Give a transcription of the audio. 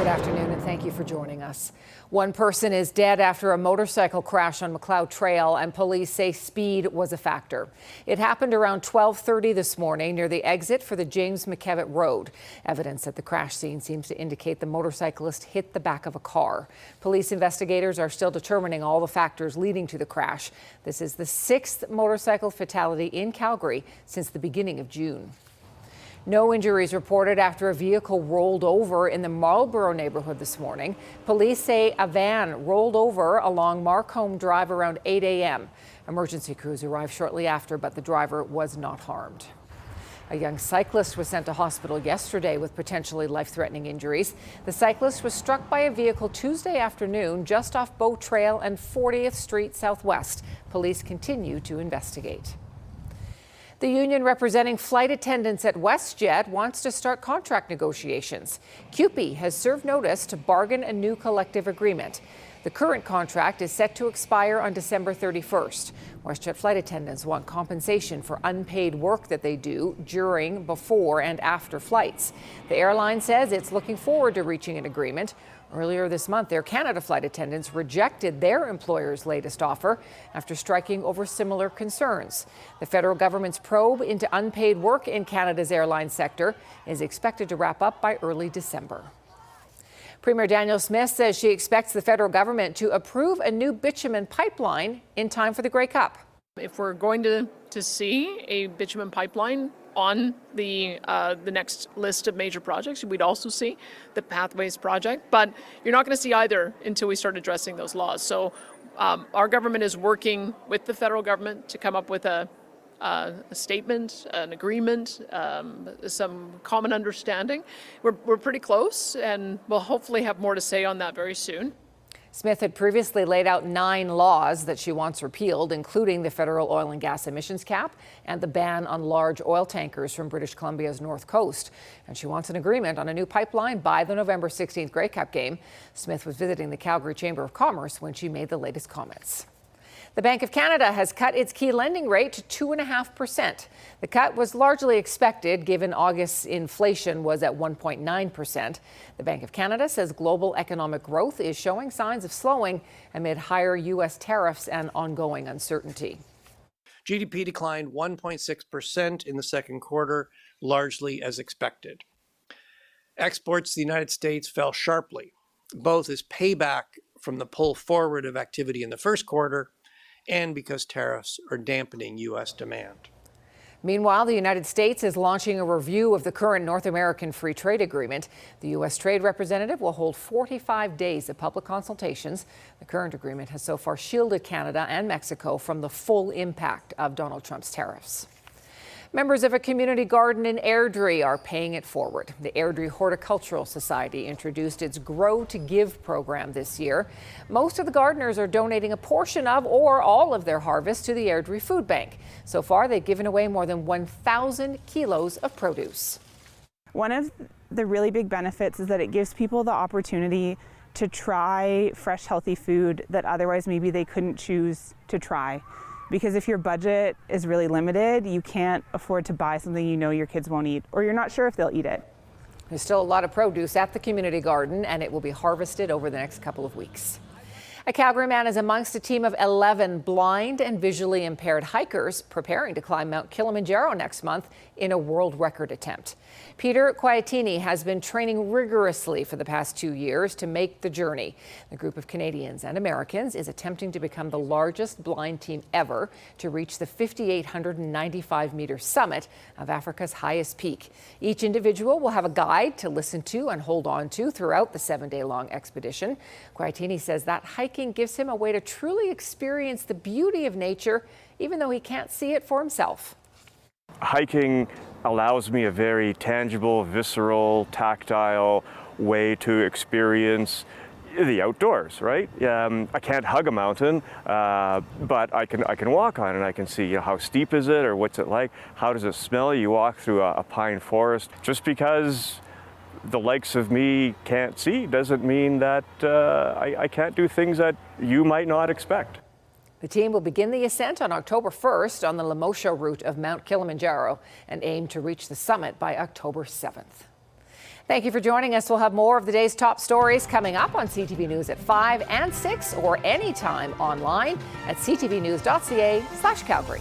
Good afternoon and thank you for joining us. One person is dead after a motorcycle crash on Macleod Trail, and police say speed was a factor. It happened around 12:30 this morning near the exit for the James McKevitt Road. Evidence at the crash scene seems to indicate the motorcyclist hit the back of a car. Police investigators are still determining all the factors leading to the crash. This is the 6th motorcycle fatality in Calgary since the beginning of June. No injuries reported after a vehicle rolled over in the Marlborough neighborhood this morning. Police say a van rolled over along Marcombe Drive around 8 a.m. Emergency crews arrived shortly after, but the driver was not harmed. A young cyclist was sent to hospital yesterday with potentially life-threatening injuries. The cyclist was struck by a vehicle Tuesday afternoon just off Bow Trail and 40th Street Southwest. Police continue to investigate. The union representing flight attendants at WestJet wants to start contract negotiations. CUPE has served notice to bargain a new collective agreement. The current contract is set to expire on December 31st. WestJet flight attendants want compensation for unpaid work that they do during, before, and after flights. The airline says it's looking forward to reaching an agreement. Earlier this month, Air Canada flight attendants rejected their employer's latest offer after striking over similar concerns. The federal government's probe into unpaid work in Canada's airline sector is expected to wrap up by early December. Premier Danielle Smith says she expects the federal government to approve a new bitumen pipeline in time for the Grey Cup. If we're going to see a bitumen pipeline on the next list of major projects, we'd also see the Pathways project, but you're not going to see either until we start addressing those laws. So our government is working with the federal government to come up with a statement, an agreement, some common understanding. We're pretty close, and we'll hopefully have more to say on that very soon. Smith had previously laid out 9 laws that she wants repealed, including the federal oil and gas emissions cap and the ban on large oil tankers from British Columbia's north coast. And she wants an agreement on a new pipeline by the November 16th Grey Cup game. Smith was visiting the Calgary Chamber of Commerce when she made the latest comments. The Bank of Canada has cut its key lending rate to 2.5%. The cut was largely expected given August's inflation was at 1.9%. The Bank of Canada says global economic growth is showing signs of slowing amid higher U.S. tariffs and ongoing uncertainty. GDP declined 1.6% in the second quarter, largely as expected. Exports to the United States fell sharply, both as payback from the pull forward of activity in the first quarter and because tariffs are dampening U.S. demand. Meanwhile, the United States is launching a review of the current North American Free Trade Agreement. The U.S. Trade Representative will hold 45 days of public consultations. The current agreement has so far shielded Canada and Mexico from the full impact of Donald Trump's tariffs. Members of a community garden in Airdrie are paying it forward. The Airdrie Horticultural Society introduced its Grow to Give program this year. Most of the gardeners are donating a portion of or all of their harvest to the Airdrie Food Bank. So far, they've given away more than 1,000 kilos of produce. One of the really big benefits is that it gives people the opportunity to try fresh, healthy food that otherwise maybe they couldn't choose to try. Because if your budget is really limited, you can't afford to buy something you know your kids won't eat, or you're not sure if they'll eat it. There's still a lot of produce at the community garden, and it will be harvested over the next couple of weeks. A Calgary man is amongst a team of 11 blind and visually impaired hikers preparing to climb Mount Kilimanjaro next month in a world record attempt. Peter Quiatini has been training rigorously for the past 2 years to make the journey. The group of Canadians and Americans is attempting to become the largest blind team ever to reach the 5,895-meter summit of Africa's highest peak. Each individual will have a guide to listen to and hold on to throughout the 7-day-long expedition. Quiatini says that hiking gives him a way to truly experience the beauty of nature, even though he can't see it for himself. Hiking allows me a very tangible, visceral, tactile way to experience the outdoors, right? I can't hug a mountain, but I can walk on it and I can see, how steep is it or what's it like? How does it smell? You walk through a pine forest. Just because the likes of me can't see doesn't mean that I can't do things that you might not expect. The team will begin the ascent on October 1st on the Lemosho route of Mount Kilimanjaro and aim to reach the summit by October 7th. Thank you for joining us. We'll have more of the day's top stories coming up on CTV News at 5 and 6 or anytime online at ctvnews.ca/Calgary.